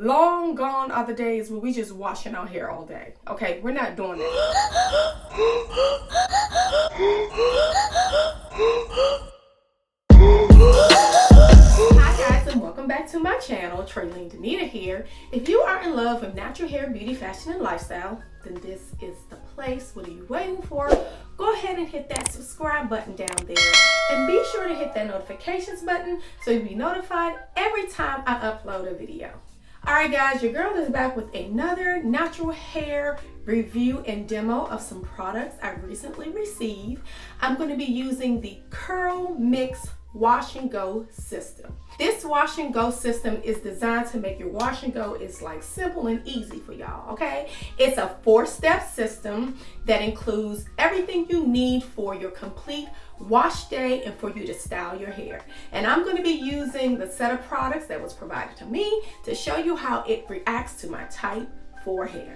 Long gone are the days where we just washing our hair all day. Okay, we're not doing that. Hi guys, and welcome back to my channel. Trailing Danita here. If you are in love with natural hair, beauty, fashion, and lifestyle, then this is the place. What are you waiting for? Go ahead and hit that subscribe button down there, and be sure to hit that notifications button so you'll be notified every time I upload a video. Alright guys, your girl is back with another natural hair review and demo of some products I recently received. I'm going to be using the CurlMix wash and go system. This wash and go system is designed to make your wash and go is like simple and easy for y'all, okay? It's a 4-step system that includes everything you need for your complete wash day and for you to style your hair. And I'm going to be using the set of products that was provided to me to show you how it reacts to my type 4 hair.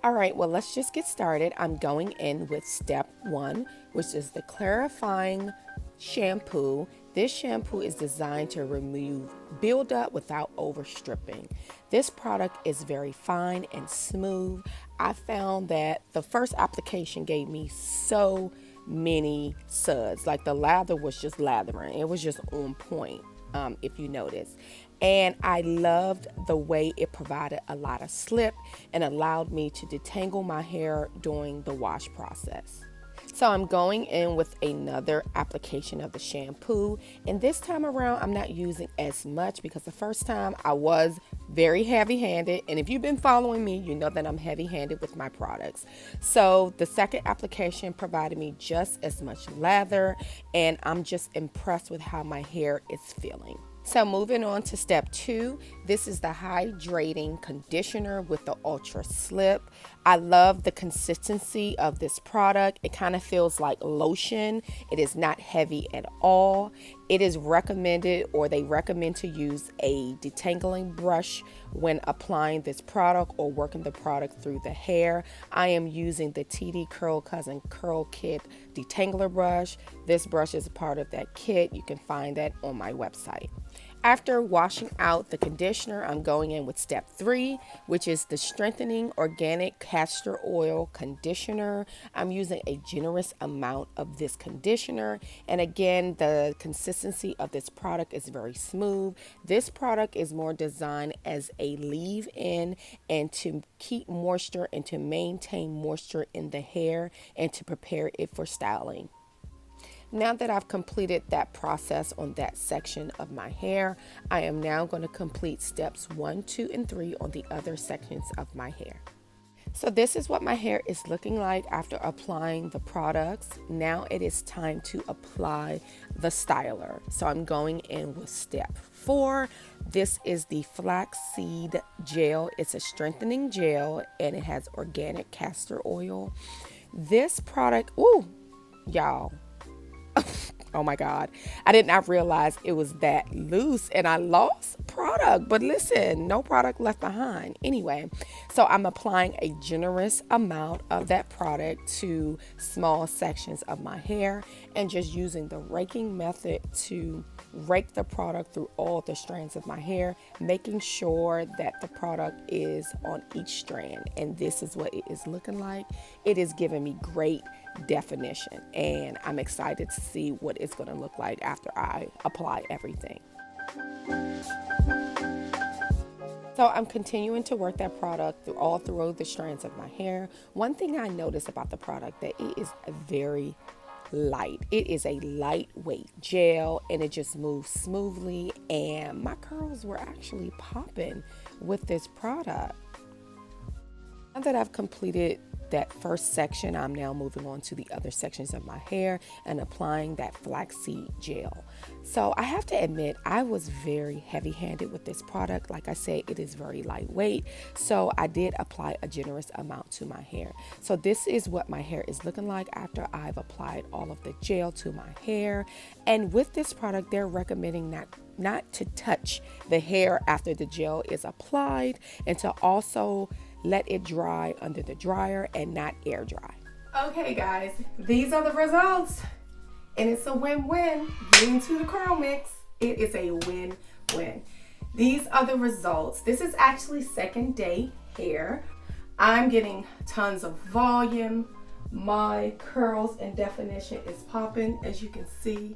All right, well, let's just get started. I'm going in with step 1, which is the clarifying shampoo. This shampoo is designed to remove buildup without overstripping. This product is very fine and smooth. I found that the first application gave me so many suds. Like the lather was just lathering. It was just on point, if you notice. And I loved the way it provided a lot of slip and allowed me to detangle my hair during the wash process. So I'm going in with another application of the shampoo, and this time around I'm not using as much because the first time I was very heavy-handed, and if you've been following me, you know that I'm heavy-handed with my products. So the second application provided me just as much lather, and I'm just impressed with how my hair is feeling. So moving on to step 2, this is the hydrating conditioner with the ultra slip. I love the consistency of this product. It kind of feels like lotion. It is not heavy at all. It is recommended, or they recommend, to use a detangling brush when applying this product or working the product through the hair. I am using the TD Curl Cousin Curl Kit detangler brush. This brush is a part of that kit. You can find that on my website. After washing out the conditioner, I'm going in with step 3, which is the strengthening organic castor oil conditioner. I'm using a generous amount of this conditioner, and again, the consistency of this product is very smooth. This product is more designed as a leave-in and to keep moisture and to maintain moisture in the hair and to prepare it for styling. Now that I've completed that process on that section of my hair, I am now going to complete steps 1, 2, and 3 on the other sections of my hair. So this is what my hair is looking like after applying the products. Now it is time to apply the styler. So I'm going in with step 4. This is the flaxseed gel. It's a strengthening gel and it has organic castor oil. This product, ooh, y'all. Oh my God, I did not realize it was that loose and I lost product, but listen, no product left behind. Anyway, so I'm applying a generous amount of that product to small sections of my hair and just using the raking method to rake the product through all the strands of my hair, making sure that the product is on each strand. And this is what it is looking like. It is giving me great definition, and I'm excited to see what it's going to look like after I apply everything. So I'm continuing to work that product through the strands of my hair. One thing I noticed about the product, that it is very light. It is a lightweight gel and it just moves smoothly, and my curls were actually popping with this product. Now that I've completed that first section, I'm now moving on to the other sections of my hair and applying that flaxseed gel. So I have to admit, I was very heavy-handed with this product. Like I said, it is very lightweight, so I did apply a generous amount to my hair. So this is what my hair is looking like after I've applied all of the gel to my hair. And with this product, they're recommending not to touch the hair after the gel is applied, and to also let it dry under the dryer and not air dry. Okay guys, these are the results, and it's a win-win. Getting to the CurlMix, it is a win-win. these are the results. This is actually second day hair. I'm getting tons of volume. My curls and definition is popping, as you can see.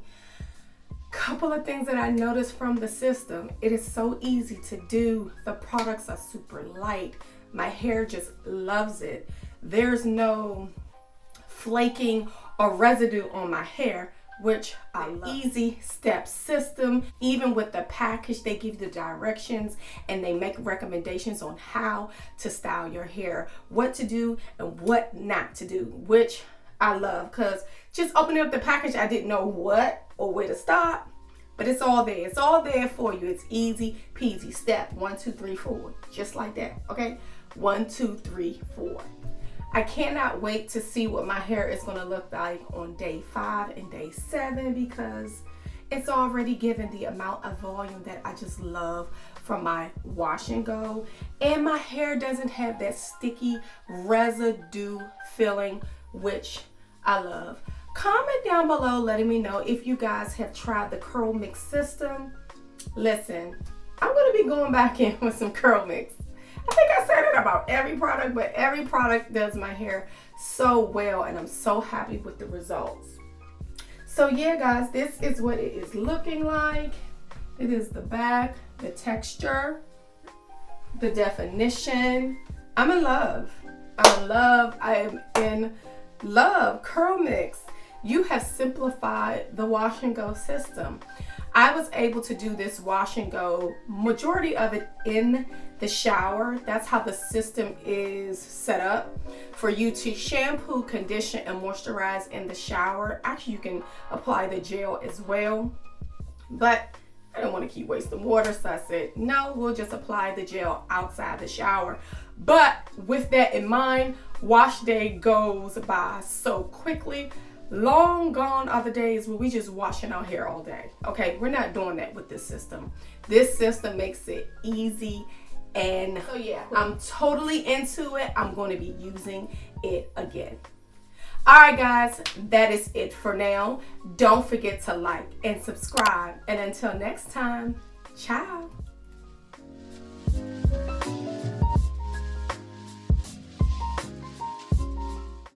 Couple of things that I noticed from the system. It is so easy to do. The products are super light. My hair just loves it. There's no flaking or residue on my hair, which I love. Easy step system. Even with the package, they give you the directions and they make recommendations on how to style your hair, what to do and what not to do, which I love, because just opening up the package, I didn't know what or where to start, but it's all there. It's all there for you. It's easy peasy. Step 1, 2, 3, 4, just like that. Okay, 1, 2, 3, 4. I cannot wait to see what my hair is going to look like on day 5 and day 7, because it's already given the amount of volume that I just love from my wash and go. And my hair doesn't have that sticky residue feeling, which I love. Comment down below letting me know if you guys have tried the CurlMix system. Listen, I'm going to be going back in with some CurlMix. I think I said it about every product, but every product does my hair so well, and I'm so happy with the results. So yeah, guys, this is what it is looking like. It is the back, the texture, the definition. I'm in love. I'm in love. I am in love. CurlMix, you have simplified the wash and go system. I was able to do this wash and go, majority of it in the shower. That's how the system is set up for you to shampoo, condition, and moisturize in the shower. Actually, you can apply the gel as well, but I don't want to keep wasting water, so I said, no, we'll just apply the gel outside the shower. But with that in mind, wash day goes by so quickly. Long gone are the days where we just washing our hair all day. Okay, we're not doing that with this system. This system makes it easy, and so yeah, I'm totally into it. I'm going to be using it again. All right, guys, that is it for now. Don't forget to like and subscribe. And until next time, ciao.